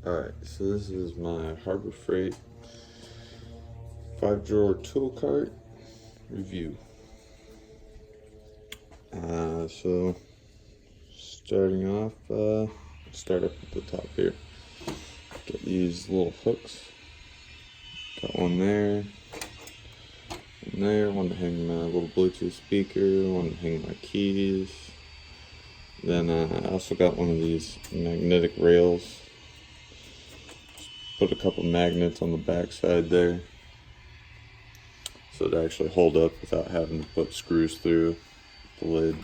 Alright, so this is my Harbor Freight 5-drawer tool cart review. So starting off, start up at the top here. Got these little hooks. Got one there, one to hang my little Bluetooth speaker, one to hang my keys. Then I also got one of these magnetic rails. Put a couple magnets on the back side there, so it actually hold up without having to put screws through the lid.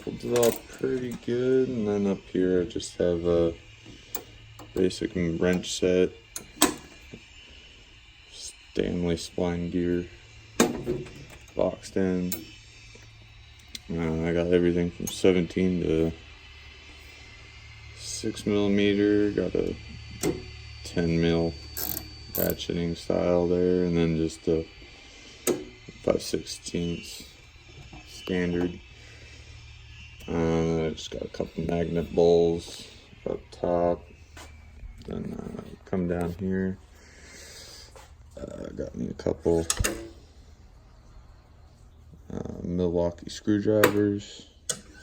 Holds it all pretty good. And then up here I just have a basic wrench set, Stanley spline gear, boxed in. I got everything from 17 to 6mm, got a 10mm ratcheting style there, and then just a 5/16 standard. I just got a couple magnet bowls up top. Then come down here, got me a couple Milwaukee screwdrivers.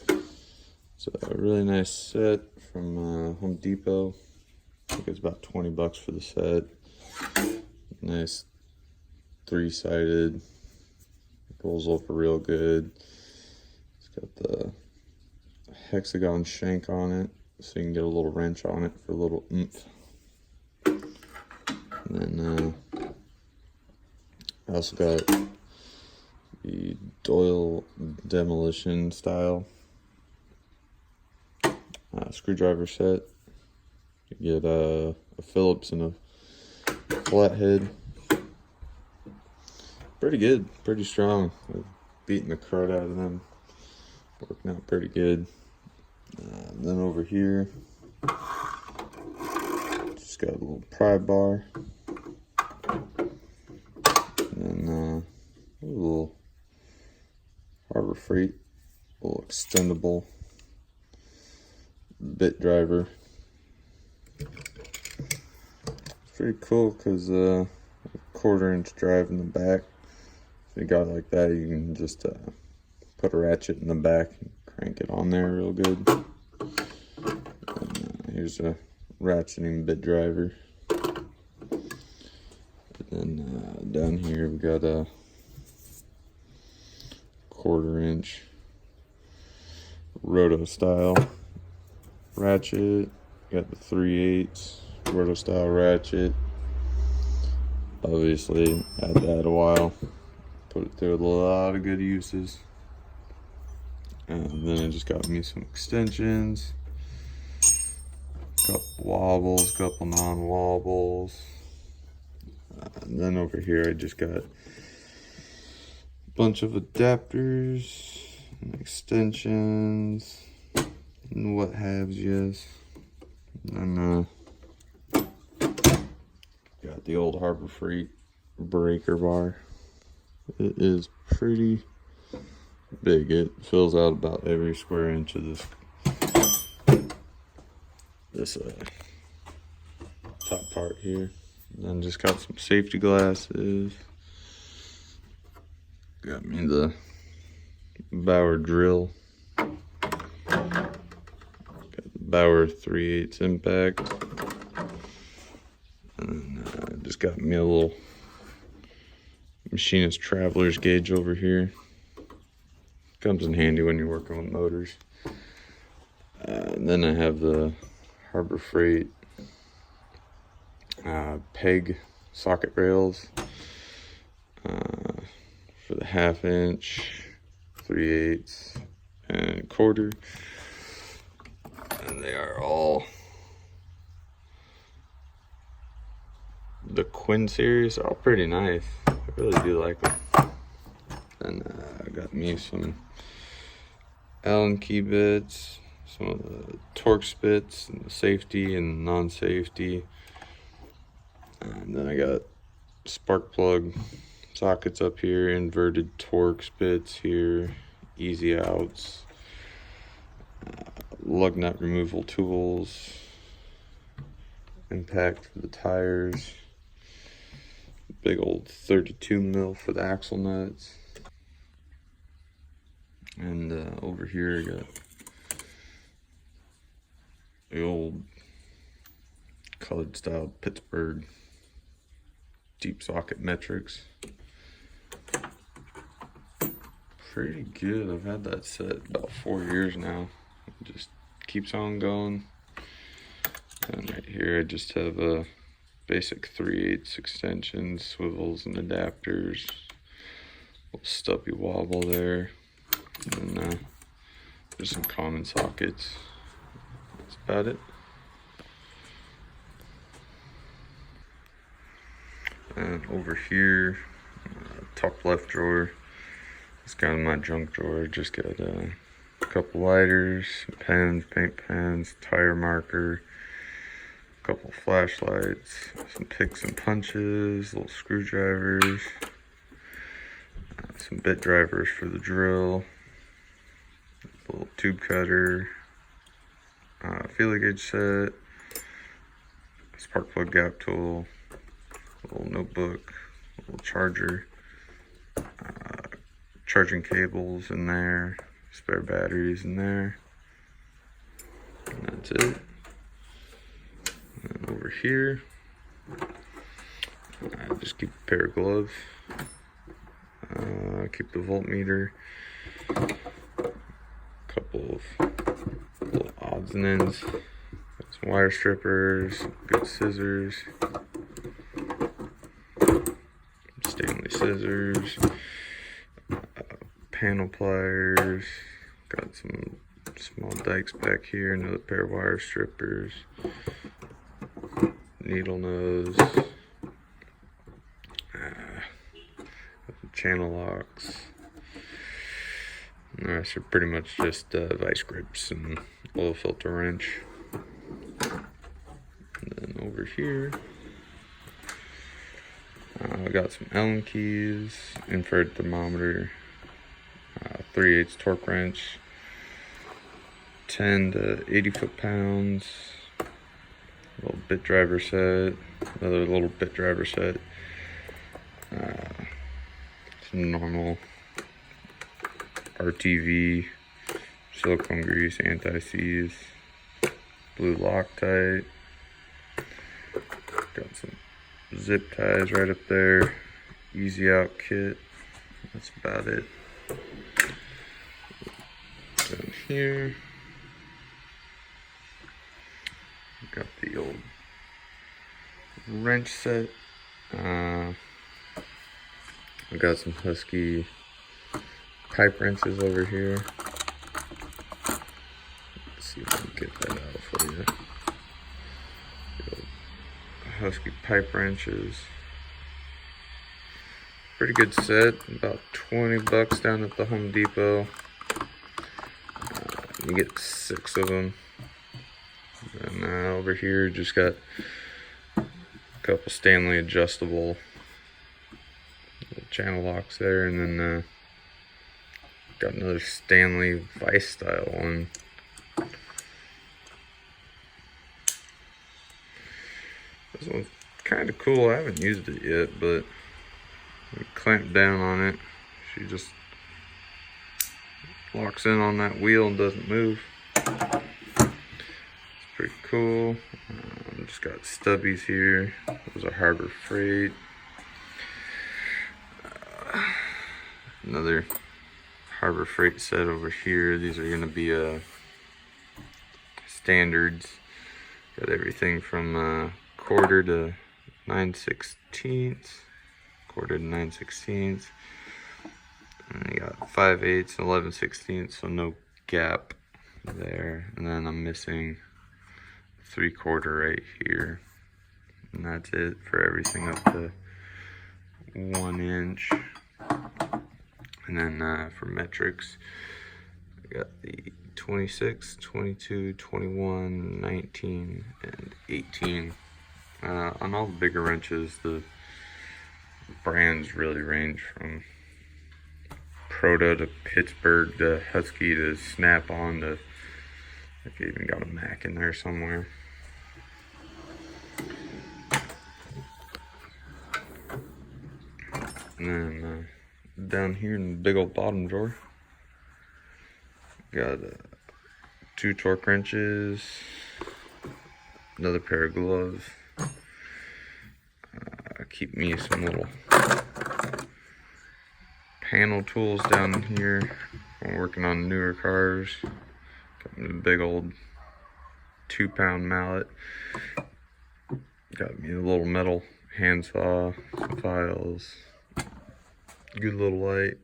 It's a really nice set from Home Depot. I think it's about 20 bucks for the set. Nice 3-sided, rolls over real good. It's got the hexagon shank on it, so you can get a little wrench on it for a little oomph. And then I also got the Doyle demolition style screwdriver set. You get a Phillips and a flathead. Pretty good, pretty strong. I've beaten the crud out of them. Working out pretty good. Then over here, just got a little pry bar. And then a little Harbor Freight, a little extendable bit driver. It's pretty cool because a 1/4-inch drive in the back. If you got it like that, you can just put a ratchet in the back and crank it on there real good. And, here's a ratcheting bit driver. And then down here we got a 1/4-inch roto style ratchet. Got the 3/8 roto style ratchet. Obviously had that a while. Put it through a lot of good uses. And then I just got me some extensions, couple wobbles, couple non-wobbles. And then over here I just got a bunch of adapters and extensions and what haves yous. And got the old Harbor Freight breaker bar. It is pretty big. It fills out about every square inch of this top part here. And then just got some safety glasses. Got me the Bauer drill. Got the Bauer 3/8 impact. And then just got me a little machinist traveler's gauge over here. Comes in handy when you're working with motors. And then I have the Harbor Freight peg socket rails for the 1/2-inch, 3/8, and 1/4. And they are all the Quinn series. They're all pretty nice. I really do like them. And I got me some Allen key bits, some of the Torx bits, and the safety and non-safety. And then I got spark plug sockets up here, inverted Torx bits here, easy outs, lug nut removal tools, impact for the tires, big old 32 mil for the axle nuts, and over here I got the old colored style Pittsburgh deep socket metrics. Pretty good. I've had that set about 4 years now. It just keeps on going. And right here I just have a basic 3/8 extensions, swivels and adapters. Little stubby wobble there. And then there's some common sockets. That's about it. And over here, top left drawer, it's kind of my junk drawer. Just got a couple lighters, pens, paint pens, tire marker, a couple flashlights, some picks and punches, little screwdrivers, some bit drivers for the drill, a little tube cutter, feeler gauge set, spark plug gap tool, a little notebook, a little charger, charging cables in there, spare batteries in there, and that's it. And over here, I just keep a pair of gloves, keep the voltmeter, a couple of little odds and ends, got some wire strippers, good scissors, Stanley scissors, panel pliers, got some small dikes back here, another pair of wire strippers, needle nose, channel locks, and the rest are pretty much just vice grips and oil filter wrench. And then over here I got some Allen keys, infrared thermometer, 3/8 torque wrench, 10 to 80 foot-pounds, little bit driver set, another little bit driver set, some normal RTV, silicone grease, anti-seize, blue Loctite, got some zip ties right up there, easy out kit. That's about it. Down here, got the old wrench set. I got some Husky pipe wrenches over here. Let's see if I can get that out for you. Husky pipe wrenches. Pretty good set, about 20 bucks down at the Home Depot. You get 6 of them. And over here, just got a couple Stanley adjustable channel locks there, and then got another Stanley Vice style one. This one's kind of cool. I haven't used it yet, but we clamp down on it. She just locks in on that wheel and doesn't move. It's pretty cool. Just got stubbies here. Those are Harbor Freight. Another Harbor Freight set over here. These are going to be standards. Got everything from quarter to 9/16, quarter to 9/16. And you got 5/8 and 11/16, so no gap there. And then I'm missing 3/4 right here. And that's it for everything up to 1 inch. And then for metrics, I got the 26, 22, 21, 19, and 18. On all the bigger wrenches, the brands really range from Proto to Pittsburgh to Husky to Snap-on to, I think I even got a Mac in there somewhere. And then down here in the big old bottom drawer, got 2 torque wrenches, another pair of gloves. Keep me some little panel tools down here. I'm working on newer cars. Got me a big old 2-pound mallet. Got me a little metal handsaw, some files, good little light,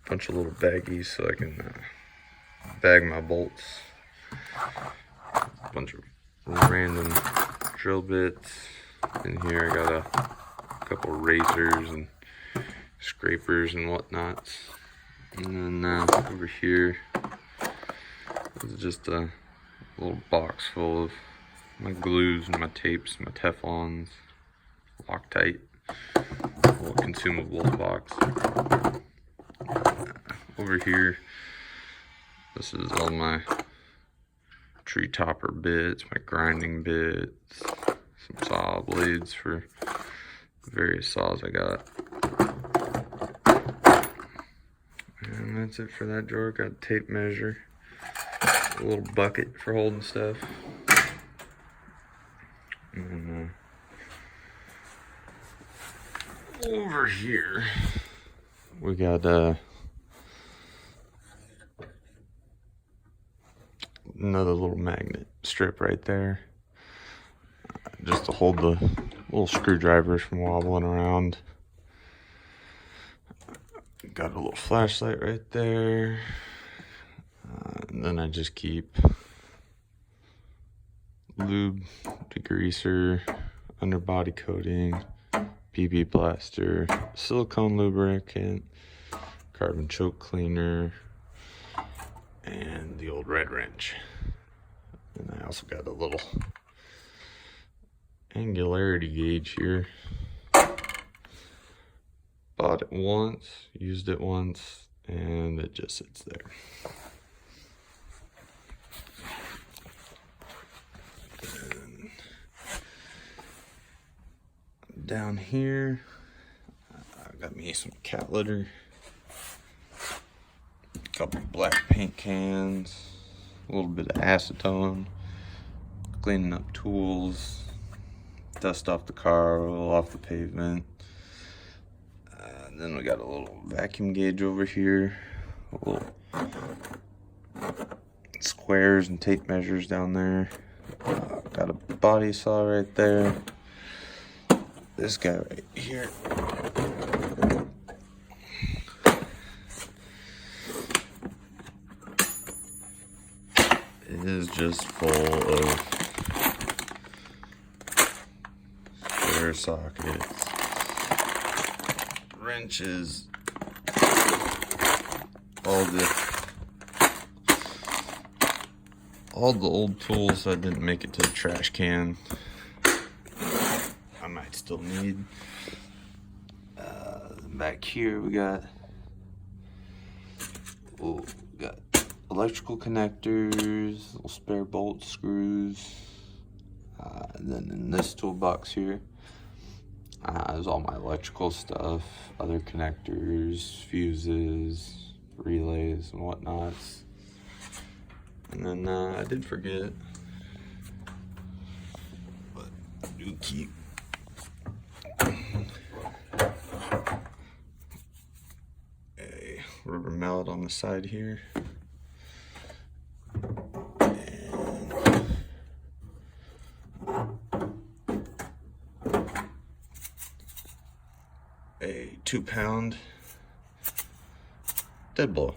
bunch of little baggies so I can bag my bolts, bunch of random drill bits. In here I got a couple razors and scrapers and whatnot. And then over here is just a little box full of my glues and my tapes, my Teflons, Loctite, a little consumables box. Over here, this is all my tree topper bits, my grinding bits, some saw blades for various saws I got. And that's it for that drawer. Got a tape measure, a little bucket for holding stuff. And over here, we got another little magnet strip right there, just to hold the little screwdrivers from wobbling around. Got a little flashlight right there, and then I just keep lube, degreaser, underbody coating, BB blaster, silicone lubricant, carbon choke cleaner, and the old red wrench. And I also got a little angularity gauge here. Bought it once, used it once, and it just sits there. And down here, I got me some cat litter, a couple black paint cans, a little bit of acetone, cleaning up tools, dust off the car, roll off the pavement. Then we got a little vacuum gauge over here, a little squares and tape measures down there. Got a body saw right there. This guy right here. It is just full of square sockets, wrenches, all the old tools that didn't make it to the trash can I might still need. Back here we got electrical connectors, little spare bolts, screws, and then in this toolbox here there's all my electrical stuff, other connectors, fuses, relays, and whatnots. And then I did forget, but I do keep a rubber mallet on the side here. A 2-pound dead blow.